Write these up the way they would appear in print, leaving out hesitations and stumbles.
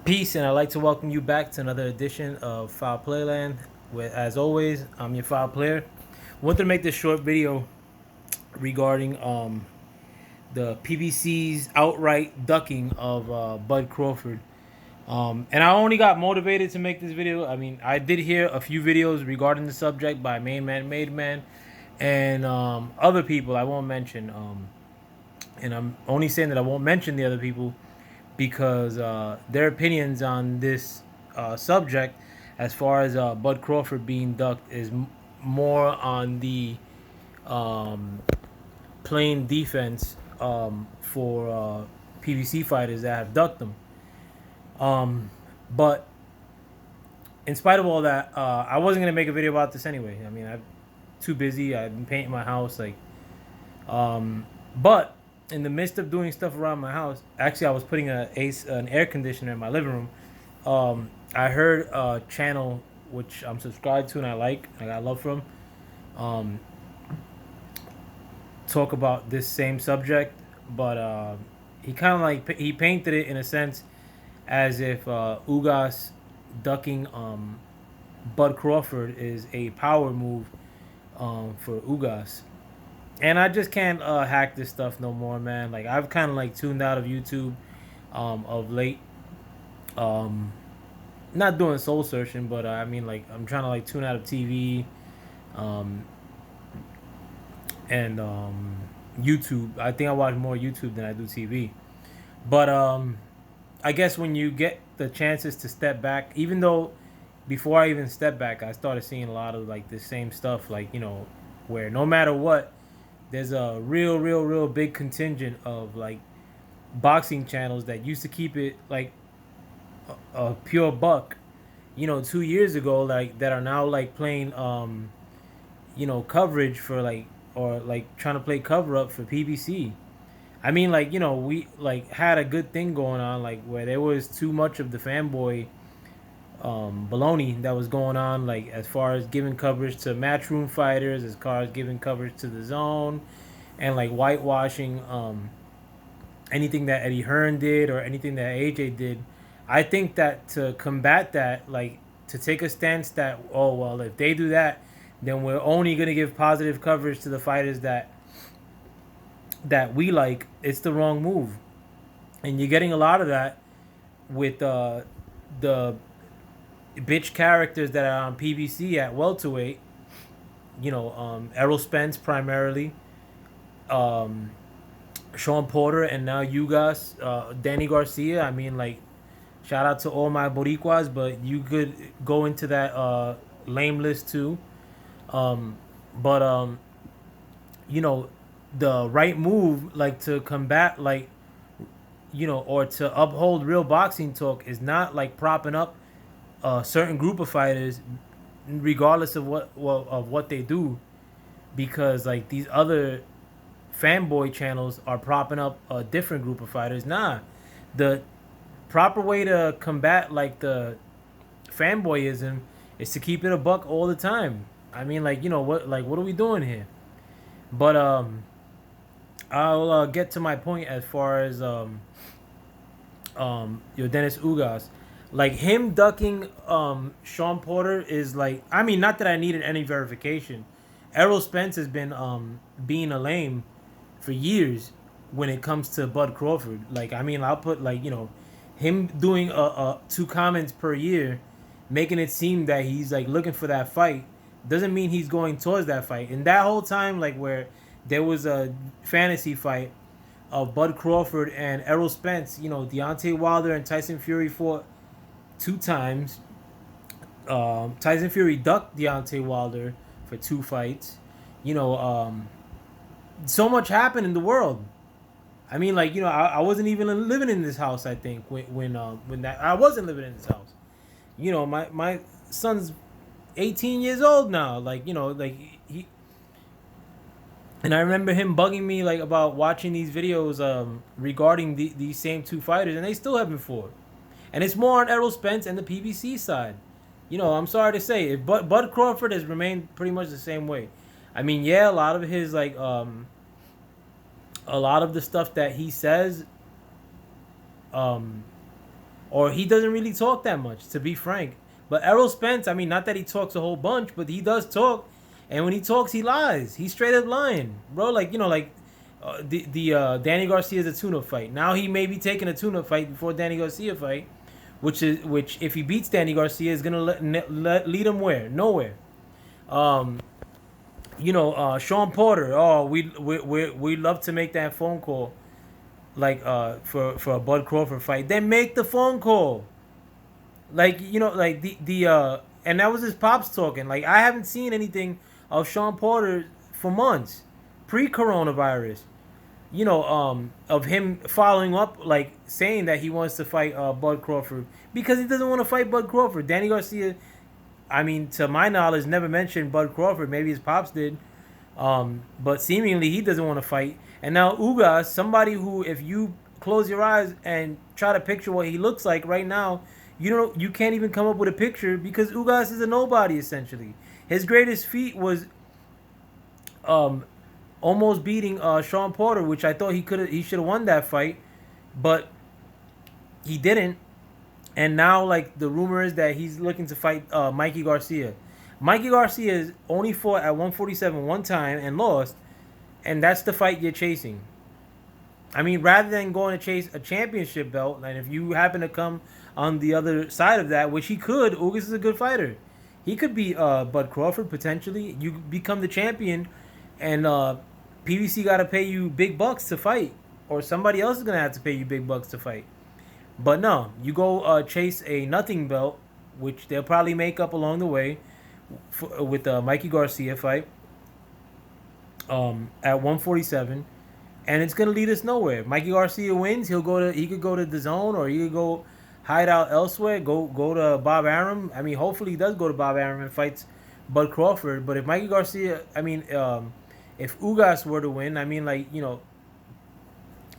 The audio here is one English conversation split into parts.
Peace, and I'd like to welcome you back to another edition of Foul Playland. Where, as always, I'm your foul player. Wanted to make this short video regarding the PBC's outright ducking of Bud Crawford. And I only got motivated to make this video. I mean, I did hear a few videos regarding the subject by Main Man, Made Man, and other people I won't mention. And I'm only saying that I won't mention the other people because their opinions on this subject, as far as Bud Crawford being ducked, is more on the um, playing defense for PBC fighters that have ducked them. But in spite of all that, I wasn't gonna make a video about this anyway. I mean, I'm too busy. I've been painting my house, but in the midst of doing stuff around my house, actually, I was putting an air conditioner in my living room. I heard a channel which I'm subscribed to and I got love from, um, talk about this same subject, but he kind of like he painted it in a sense as if Ugas ducking Bud Crawford is a power move for Ugas. And I just can't hack this stuff no more, man. Like I've kind of like tuned out of YouTube of late. Um, Not doing soul searching, but I mean like I'm trying to like tune out of TV, um, and YouTube. I think I watch more YouTube than I do TV. But I guess when you get the chances to step back, even though before I even step back, I started seeing a lot of like the same stuff, like where no matter what, there's a real big contingent of like boxing channels that used to keep it like a pure buck, 2 years ago, like that are now like playing, coverage for like or like trying to play cover up for PBC. I mean, like we like had a good thing going on, like where there was too much of the fanboy baloney that was going on, like as far as giving coverage to matchroom fighters, as far as giving coverage to the zone, and like whitewashing anything that Eddie Hearn did or anything that AJ did. I think that to combat that, like to take a stance that, oh well, if they do that, then we're only gonna give positive coverage to the fighters that we like. It's the wrong move, and you're getting a lot of that with the bitch characters that are on PBC at welterweight. Errol Spence primarily, um, Sean Porter, and now Ugas, Danny Garcia. I mean, like, shout out to all my Boricuas, but you could go into that lame list too. Um, but you know, the right move, like to combat, like or to uphold real boxing talk, is not like propping up a certain group of fighters, regardless of what they do, because like these other fanboy channels are propping up a different group of fighters. Nah, the proper way to combat like the fanboyism is to keep it a buck all the time. I mean, like what are we doing here? But I'll get to my point as far as your Dennis Ugas. Like him ducking Sean Porter is like, I mean, not that I needed any verification. Errol Spence has been being a lame for years when it comes to Bud Crawford. Like I mean, I'll put like him doing two comments per year, making it seem that he's like looking for that fight, doesn't mean he's going towards that fight. And that whole time, like where there was a fantasy fight of Bud Crawford and Errol Spence, Deontay Wilder and Tyson Fury fought two times. Tyson Fury ducked Deontay Wilder for two fights. So much happened in the world. I mean, like I wasn't even living in this house. I think when that I wasn't living in this house. My son's 18 years old now. Like like he. And I remember him bugging me like about watching these videos regarding these same two fighters, and they still haven't fought. And it's more on Errol Spence and the PBC side. I'm sorry to say, Bud Crawford has remained pretty much the same way. I mean, yeah, a lot of his like a lot of the stuff that he says, um, or he doesn't really talk that much, to be frank. But Errol Spence, I mean, not that he talks a whole bunch, but he does talk, and when he talks, he lies. He's straight up lying, bro. Like the Danny Garcia's a tune-up fight. Now he may be taking a tune-up fight before Danny Garcia fight, which if he beats Danny Garcia is gonna lead him where? Nowhere. Um, Sean Porter. Oh, we love to make that phone call, like for a Bud Crawford fight. Then make the phone call. Like like the and that was his pops talking. Like I haven't seen anything of Sean Porter for months, pre-coronavirus. Of him following up, like saying that he wants to fight Bud Crawford because he doesn't want to fight Bud Crawford. Danny Garcia, I mean, to my knowledge, never mentioned Bud Crawford. Maybe his pops did, but seemingly he doesn't want to fight. And now Ugas, somebody who, if you close your eyes and try to picture what he looks like right now, you can't even come up with a picture because Ugas is a nobody essentially. His greatest feat was almost beating Sean Porter, which I thought he should have won that fight, but he didn't. And now, like, the rumor is that he's looking to fight Mikey Garcia. Mikey Garcia has only fought at 147 one time and lost, and that's the fight you're chasing. I mean, rather than going to chase a championship belt, and if you happen to come on the other side of that, which he could, Ugas is a good fighter. He could be Bud Crawford potentially. You become the champion, and PBC got to pay you big bucks to fight, or somebody else is gonna have to pay you big bucks to fight. But no, you go chase a nothing belt, which they'll probably make up along the way with the Mikey Garcia fight at 147, and it's gonna lead us nowhere. Mikey Garcia wins, he could go to the zone, or he could go hide out elsewhere. Go to Bob Arum. I mean, hopefully he does go to Bob Arum and fights Bud Crawford. But if Mikey Garcia, I mean, if Ugas were to win, I mean, like,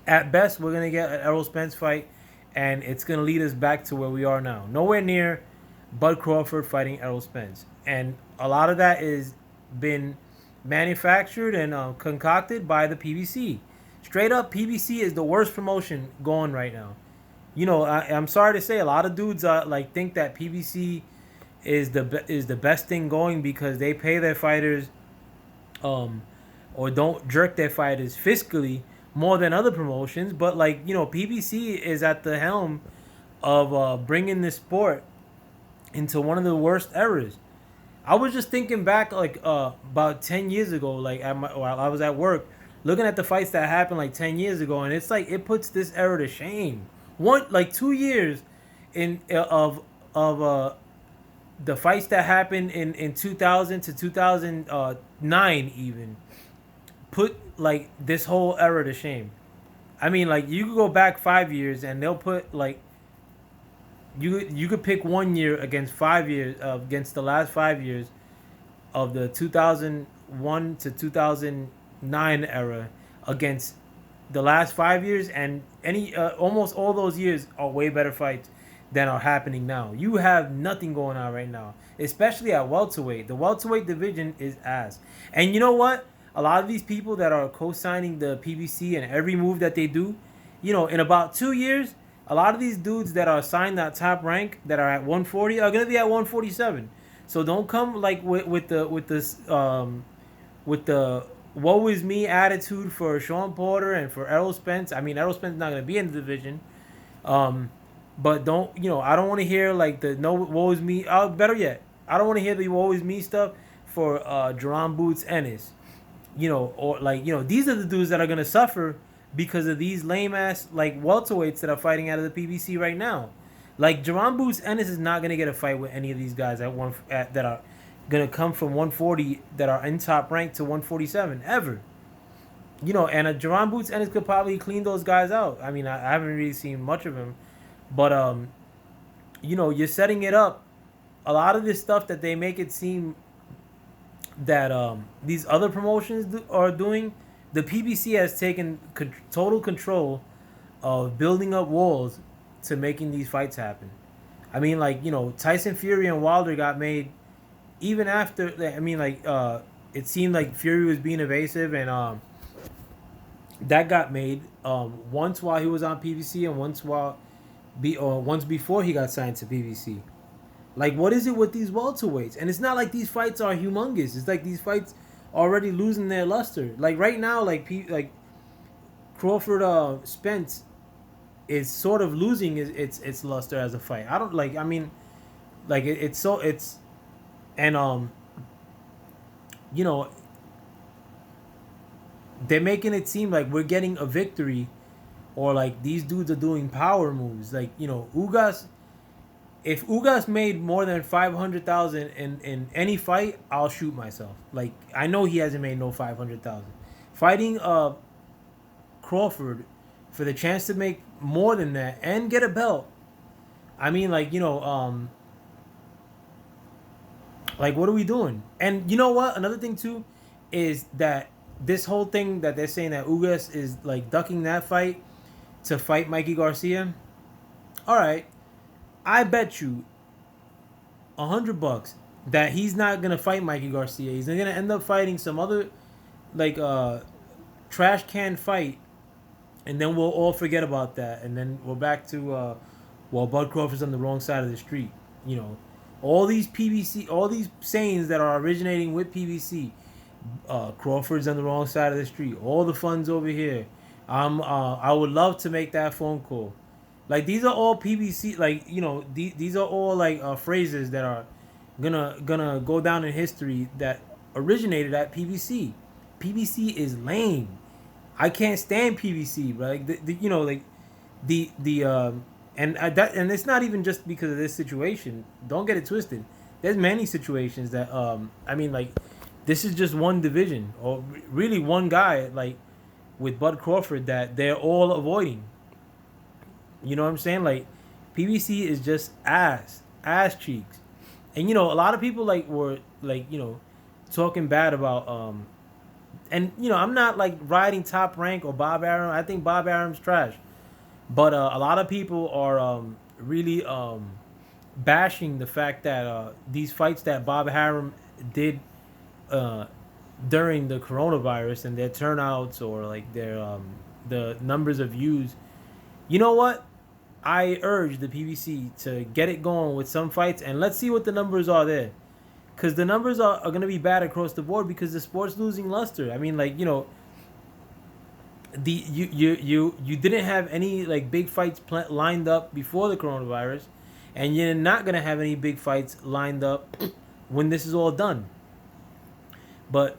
at best we're gonna get an Errol Spence fight, and it's gonna lead us back to where we are now. Nowhere near Bud Crawford fighting Errol Spence, and a lot of that is been manufactured and concocted by the PBC. Straight up, PBC is the worst promotion going right now. I'm sorry to say, a lot of dudes think that PBC is the best thing going because they pay their fighters, or don't jerk their fighters fiscally more than other promotions. But PBC is at the helm of bringing this sport into one of the worst eras. I was just thinking back about 10 years ago, while I was at work, looking at the fights that happened 10 years ago, and it's like it puts this era to shame. 2 years of the fights that happened in 2000 to 2009 even put this whole era to shame. I mean, you could go back 5 years and they'll put you could pick 1 year against 5 years against the last 5 years of the 2001 to 2009 era against the last 5 years, and almost all those years are way better fights than are happening now. You have nothing going on right now, especially at welterweight. The welterweight division is ass. And you know what? A lot of these people that are co-signing the PBC and every move that they do, in about 2 years, a lot of these dudes that are signed that top rank that are at 140 are gonna be at 147. So don't come with the woe is me attitude for Sean Porter and for Errol Spence. I mean, Errol Spence is not gonna be in the division. But don't I don't want to hear the no woe is me. Better yet, I don't want to hear the woe is me stuff for Jerome Boots Ennis. Or these are the dudes that are gonna suffer because of these lame ass welterweights that are fighting out of the PBC right now. Jerome Boots Ennis is not gonna get a fight with any of these guys that are gonna come from 140 that are in top rank to 147 ever. And a Jerome Boots Ennis could probably clean those guys out. I mean, I haven't really seen much of him, but you're setting it up. A lot of this stuff that they make it seem that these other promotions are doing, the PBC has taken total control of building up walls to making these fights happen. I mean, Tyson Fury and Wilder got made even after. I mean, it seemed like Fury was being evasive, and that got made once while he was on PBC and once while or once before he got signed to PBC. Like, what is it with these welterweights? And it's not like these fights are humongous. It's like these fights already losing their luster. Like right now, like Crawford Spence is sort of losing its luster as a fight. I don't like. I mean, like it's so it's and you know, they're making it seem like we're getting a victory, or like these dudes are doing power moves. Like, Ugas. If Ugas made more than 500,000 in any fight, I'll shoot myself. Like, I know he hasn't made no 500,000. Fighting Crawford for the chance to make more than that and get a belt. I mean, like what are we doing? And you know what? Another thing too is that this whole thing that they're saying that Ugas is like ducking that fight to fight Mikey Garcia. All right, I bet you $100 that he's not gonna fight Mikey Garcia. He's gonna end up fighting some other like trash can fight, and then we'll all forget about that, and then we're back to Bud Crawford's on the wrong side of the street. All these PBC, all these sayings that are originating with PBC. Crawford's on the wrong side of the street. All the funds over here. I would love to make that phone call. Like, these are all PBC. Like, these are all like phrases that are gonna go down in history that originated at PBC. PBC is lame. I can't stand PBC, but like and it's not even just because of this situation. Don't get it twisted. There's many situations that I mean, like, this is just one division, or really one guy, like with Bud Crawford, that they're all avoiding. You know what I'm saying? Like, PBC is just ass cheeks, and a lot of people were talking bad about and I'm not like riding Top Rank or Bob Arum. I think Bob Arum's trash, but a lot of people are really bashing the fact that these fights that Bob Arum did during the coronavirus and their turnouts, or like their the numbers of views. You know what? I urge the PBC to get it going with some fights, and let's see what the numbers are there, because the numbers are going to be bad across the board because the sport's losing luster. I mean, like, you didn't have any like big fights lined up before the coronavirus, and you're not going to have any big fights lined up when this is all done. But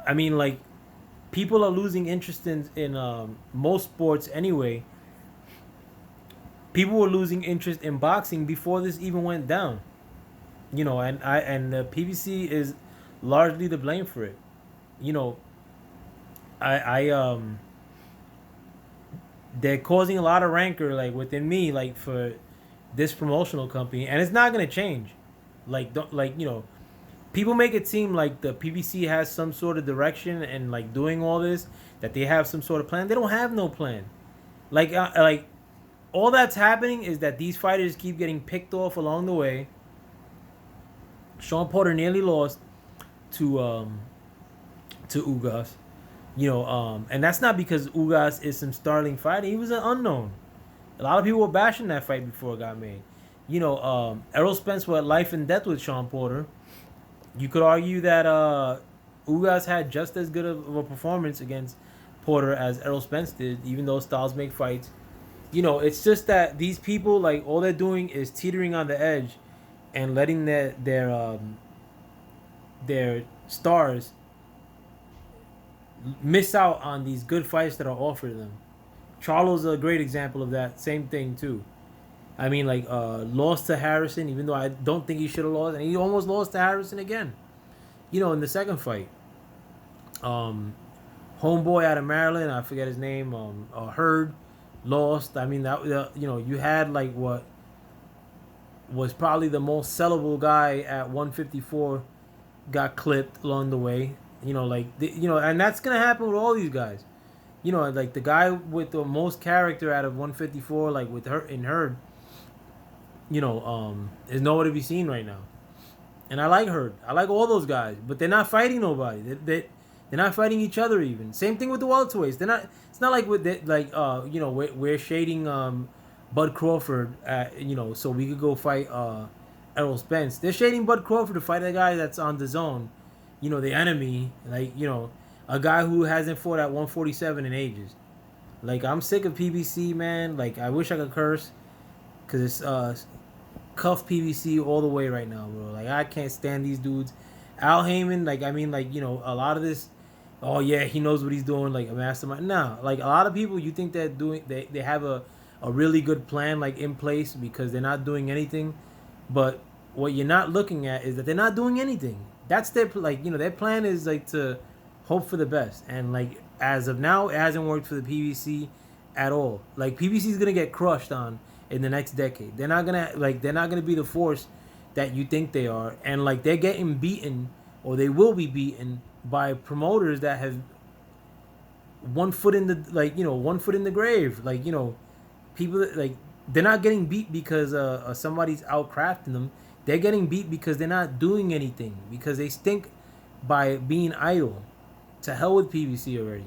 I mean, like, people are losing interest in most sports anyway. People were losing interest in boxing before this even went down. And the PBC is largely to blame for it. They're causing a lot of rancor, like, within me, like, for this promotional company, and it's not gonna change. Like, don't, like, people make it seem like the PBC has some sort of direction and like doing all this, that they have some sort of plan. They don't have no plan. Like all that's happening is that these fighters keep getting picked off along the way. Sean Porter nearly lost to Ugas, and that's not because Ugas is some startling fighter. He was an unknown. A lot of people were bashing that fight before it got made. Errol Spence were at life and death with Sean Porter. You could argue that Ugas had just as good of a performance against Porter as Errol Spence did, even though styles make fights. It's just that these people, like, all they're doing is teetering on the edge and letting their stars miss out on these good fights that are offered them. Charlo's a great example of that. Same thing too. I mean, like, lost to Harrison, even though I don't think he should have lost, and he almost lost to Harrison again. In the second fight. Homeboy out of Maryland, I forget his name. Hurd lost. I mean, that you had like what was probably the most sellable guy at 154 got clipped along the way. And that's gonna happen with all these guys. Like the guy with the most character out of 154, like with Hurd, is nowhere to be seen right now. And I like Hurd. I like all those guys, but they're not fighting nobody. They're not fighting each other even. Same thing with the welterweights. They're not. It's not like with the, like we're shading Bud Crawford so we could go fight Errol Spence. They're shading Bud Crawford to fight a guy that's on the zone. The enemy, a guy who hasn't fought at 147 in ages. Like, I'm sick of PBC, man. Like, I wish I could curse, cause it's cuff PBC all the way right now, bro. Like, I can't stand these dudes. Al Heyman, a lot of this. Oh yeah, he knows what he's doing, like a mastermind. Nah, like a lot of people, you think they're doing, they have a really good plan like in place because they're not doing anything, but what you're not looking at is that they're not doing anything. That's their their plan is like to hope for the best, and like as of now, it hasn't worked for the PBC at all. Like PBC is gonna get crushed on in the next decade. They're not gonna be the force that you think they are, and like they're getting beaten or they will be beaten by promoters that have one foot in the one foot in the grave. People that, they're not getting beat because somebody's outcrafting them. They're getting beat because they're not doing anything, because they stink by being idle. To hell with PBC already.